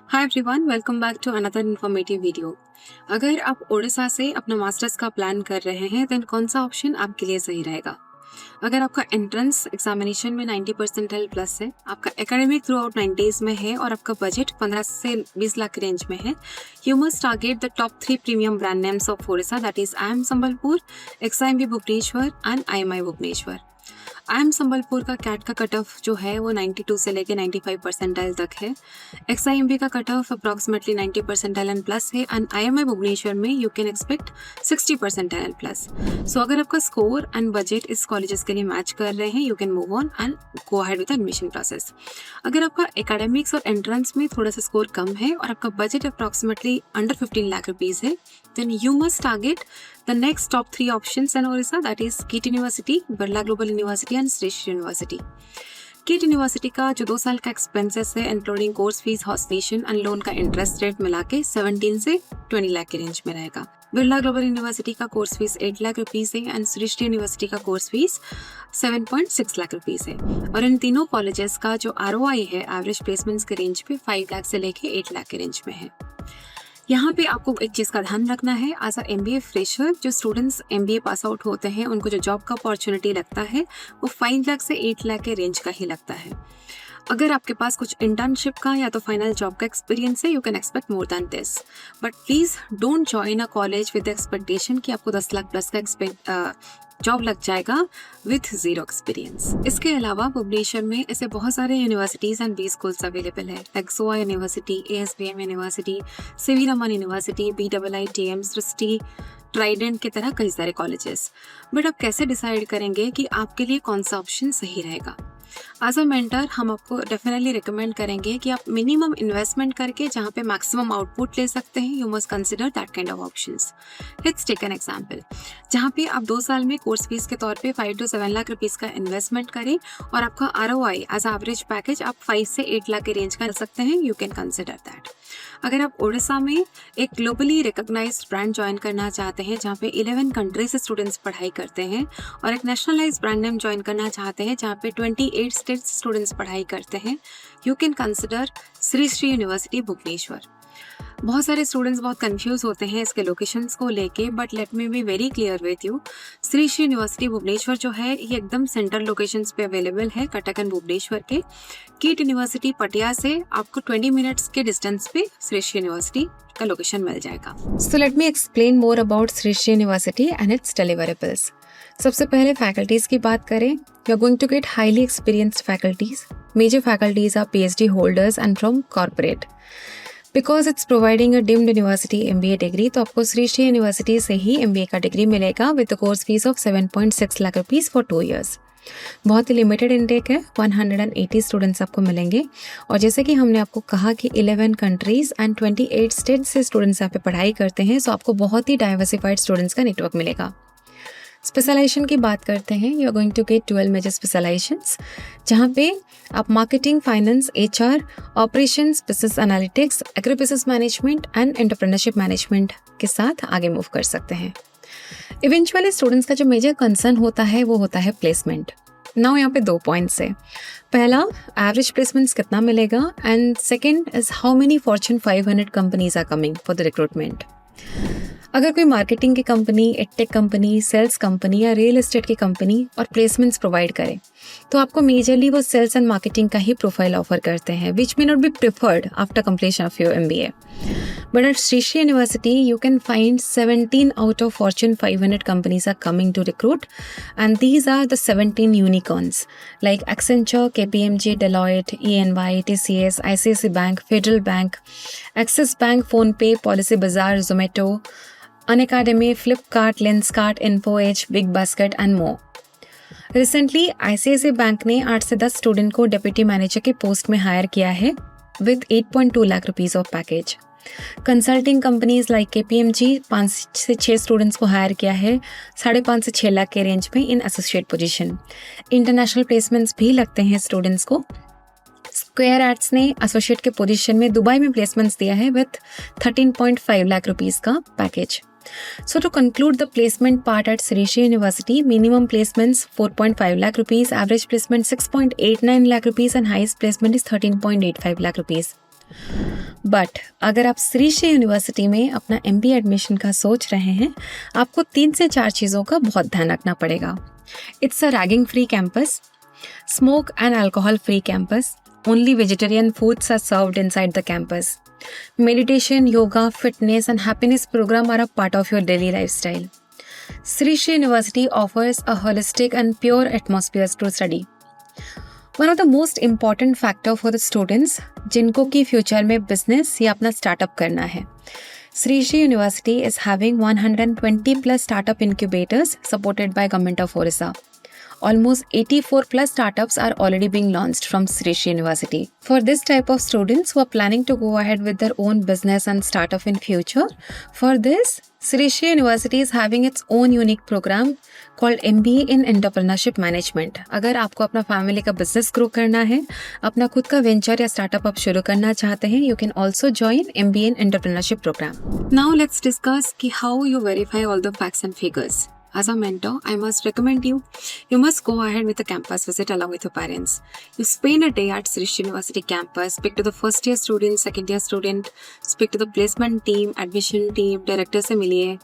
Hi everyone, welcome back to another informative video. अगर आप ओडिशा से अपना मास्टर्स का प्लान कर रहे हैं देन कौन सा ऑप्शन आपके लिए सही रहेगा? अगर आपका एंट्रेंस एग्जामिनेशन में 90 परसेंटाइल प्लस है, आपका एकेडमिक थ्रू आउट 90s में है और आपका बजट 15 से 20 लाख रेंज में है, you must target the top 3 premium brand names of Odisha, that is IIM Sambalpur, XIMB Bhubaneswar and IMI Bhubaneswar. IIM Sambalpur का कैट का कट ऑफ जो है वो 92 से लेके 95 परसेंटाइल तक है। XIMB का cut off approximately 90 percentile and plus है एंड IMI भुवनेश्वर में you can expect 60 percentile and plus. So अगर आपका स्कोर एंड बजट इस कॉलेजेस के लिए मैच कर रहे हैं, you can move on and go ahead with admission process. अगर आपका एकेडमिक्स और एंट्रेंस में थोड़ा सा स्कोर कम है और आपका budget approximately under 15 lakh rupees है, then you must target the next top 3 options in Orissa, that is KIT University, Birla Global University and Srishti University। KIT University का जो 2 साल का एक्सपेंसेस है इंक्लूडिंग कोर्स फीस, हॉस्टेशन एंड लोन का interest rate मिला के 17 से 20 लाख के रेंज में रहेगा। बिरला ग्लोबल यूनिवर्सिटी का कोर्स फीस 8 लाख रुपीज है एंड सृष्टि यूनिवर्सिटी का कोर्स फीस 7.6 लाख रुपीज है। और इन तीनों कॉलेजेस का जो ROI है एवरेज प्लेसमेंट्स के रेंज पे 5 लाख से लेके 8 लाख के रेंज में है। यहाँ पे आपको एक चीज़ का ध्यान रखना है, एज अ MBA फ्रेशर जो स्टूडेंट्स MBA पास आउट होते हैं उनको जो जॉब का अपॉर्चुनिटी लगता है वो 5 लाख से 8 लाख के रेंज का ही लगता है। अगर आपके पास कुछ इंटर्नशिप का या तो फाइनल जॉब का एक्सपीरियंस है, you can expect more than this, but please don't join a college with expectation कि आपको 10 लाख प्लस का जॉब लग जाएगा विथ जीरो एक्सपीरियंस। इसके अलावा भुवनेश्वर में ऐसे बहुत सारे universities and B schools available है, like SOA university, ASBM university, CV Raman university, BIITM, Srishti, Trident की तरह कई सारे कॉलेजेस। बट आप कैसे डिसाइड करेंगे कि आपके लिए कौन सा ऑप्शन सही रहेगा? एज अ मेंटर हम आपको डेफिनेटली रिकमेंड करेंगे कि आप मिनिमम इन्वेस्टमेंट करके जहाँ पे मैक्सिमम आउटपुट ले सकते हैं, you must consider that kind of options. Let's take an example, जहाँ पे आप 2 साल में कोर्स फीस के तौर पे 5 to 7 लाख रुपीस का इन्वेस्टमेंट करें और आपका ROI एज एवरेज पैकेज आप 5 से 8 लाख के रेंज का कर सकते हैं, यू कैन कंसिडर दैट। अगर आप ओडिशा में एक ग्लोबली रिकॉग्नाइज्ड ब्रांड ज्वाइन करना चाहते हैं जहाँ पे 11 कंट्री से स्टूडेंट्स पढ़ाई करते हैं और एक नेशनलाइज्ड ब्रांड नेम ज्वाइन करना चाहते हैं जहाँ पे 28 स्टेट्स स्टूडेंट्स पढ़ाई करते हैं, you can consider Srishti university Bhubaneswar. बहुत सारे स्टूडेंट्स बहुत कंफ्यूज होते हैं इसके लोकेशंस को लेके, but let me be very clear with you, Srishti university Bhubaneswar जो है ये एकदम सेंट्रल लोकेशंस पे अवेलेबल है, कटक एंड भुवनेश्वर के। KIT यूनिवर्सिटी पटिया से आपको 20 मिनट्स के डिस्टेंस पे सृष्टि यूनिवर्सिटी का लोकेशन मिल जाएगा। So let me explain more about Srishti University and its deliverables. सबसे पहले फैकल्टीज की बात करें, you are going to get highly experienced faculties. Major faculties are PhD holders and from corporate. Because it's providing a deemed university MBA degree, तो आपको Srishti university से ही MBA का डिग्री मिलेगा with the course fees of 7.6 lakh rupees for 2 years। बहुत ही limited intake है, 180 students आपको मिलेंगे और जैसे कि हमने आपको कहा कि 11 कंट्रीज एंड 28 स्टेट्स से स्टूडेंट्स यहाँ पे पढ़ाई करते हैं, सो आपको बहुत ही डाइवर्सिफाइड स्टूडेंट्स का नेटवर्क मिलेगा। स्पेशलाइजेशन की बात करते हैं, you are going to get 12 major specializations, जहाँ पे आप marketing, finance, HR, operations, business analytics, agri business management and entrepreneurship management के साथ आगे मूव कर सकते हैं। इवेंचुअली स्टूडेंट्स का जो मेजर कंसर्न होता है वो होता है प्लेसमेंट। नाउ यहाँ पे 2 पॉइंट्स है, पहला एवरेज प्लेसमेंट्स कितना मिलेगा and second is how many Fortune 500 companies are coming for the recruitment. अगर कोई मार्केटिंग की company, edtech company, sales company या रियल एस्टेट की कंपनी और प्लेसमेंट्स प्रोवाइड करे तो आपको मेजरली वो सेल्स एंड मार्केटिंग का ही प्रोफाइल ऑफर करते हैं, which may not be preferred after completion of your MBA। But at Srishti University you can find 17 out of Fortune 500 companies are coming to recruit, and these are the 17 unicorns like Accenture, KPMG, Deloitte, EY, TCS, ICICI Bank, Federal Bank, Axis Bank, PhonePe, Policy Bazaar, Zomato, Unacademy, Flipkart, Lenskart, InfoEdge, Big Basket and more। Recently ICICI bank ने 8 से 10 student को deputy manager के post में higher किया है with 8.2 lakh rupees of package. Consulting companies like KPMG 5 से 6 students को higher किया है 5.5 से 6 लाख के रेंज में इन एसोसिएट पोजीशन। इंटरनेशनल प्लेसमेंट्स भी लगते हैं स्टूडेंट्स को। स्क्वायर आर्ट्स ने एसोसिएट के पोजीशन में दुबई में प्लेसमेंट्स दिया है विद 13.5 लाख रुपीज का package. So to conclude the placement part at Srishti University, minimum placements 4.5 lakh rupees, average placement 6.89 lakh rupees and highest placement is 13.85 lakh rupees. But अगर आप Shri Sri university में अपना MBA admission का सोच रहे हैं, आपको 3 से 4 चीज़ों का बहुत ध्यान रखना पड़ेगा. It's a ragging free campus, smoke and alcohol free campus, only vegetarian foods are served inside the campus. Meditation, yoga, fitness and happiness program are a part of your daily lifestyle. Sri Sri University offers a holistic and pure atmosphere to study. One of the most important factor for the students जिनको की future में business या अपना startup करना है. Sri Sri University is having 120 plus startup incubators supported by Government of Orissa. Almost 84 plus startups are already being launched from Sri Sri University. For this type of students who are planning to go ahead with their own business and startup in future, for this, Sri Sri University is having its own unique program called MBA in Entrepreneurship Management. अगर आपको अपना family का business grow करना है, अपना खुद का venture या स्टार्टअप आप शुरू करना चाहते हैं, you can also join MBA in Entrepreneurship program. Now let's discuss how you verify all the facts and figures. As a mentor, I must recommend you must go ahead with a campus visit along with your parents. You spend a day at Sri Sri University campus, speak to the first year student, second year student, speak to the placement team, admission team, director से मिलिए,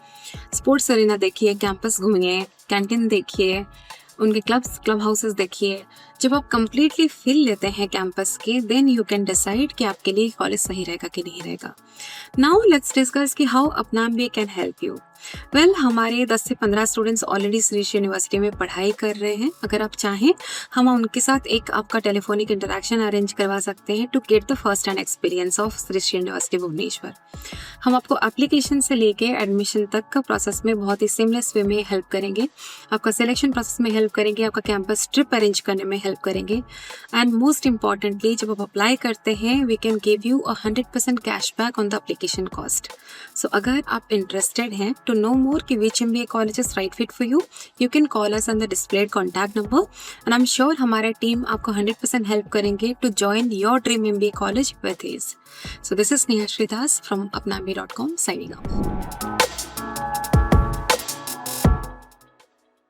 sports arena देखिए, campus घूमिए, canteen देखिए, उनके club houses देखिए. जब आप completely feel लेते हैं कैंपस के, देन यू कैन डिसाइड कि आपके लिए कॉलेज सही रहेगा कि नहीं रहेगा. नाउ लेट्स डिस्कस कि हाउ अपना MBA can help you. Well, हमारे 10 से 15 students already Shri Sri university में पढ़ाई कर रहे हैं. अगर आप चाहें, हम उनके साथ एक आपका टेलीफोनिक इंटरेक्शन अरेंज करवा सकते हैं to get the first hand experience of Sri Sri university Bhubaneswar. हम आपको एप्लीकेशन से लेके एडमिशन तक का प्रोसेस में बहुत ही सीमलेस वे में हेल्प करेंगे, आपका सिलेक्शन प्रोसेस में हेल्प करेंगे, आपका कैंपस ट्रिप अरेंज करने में हेल्प करेंगे. एंड मोस्ट इंपॉर्टेंटली, जब आप अप्लाई करते हैं, we can give you 100% cashback on the application cost. So अगर आप इंटरेस्टेड हैं to know more कि which MBA college is right fit for you, you can call us on the displayed contact number and I'm sure हमारा team आपको 100% help करेंगे to join your dream MBA college with ease. So this is Neha Sridhas from apnambi.com signing off.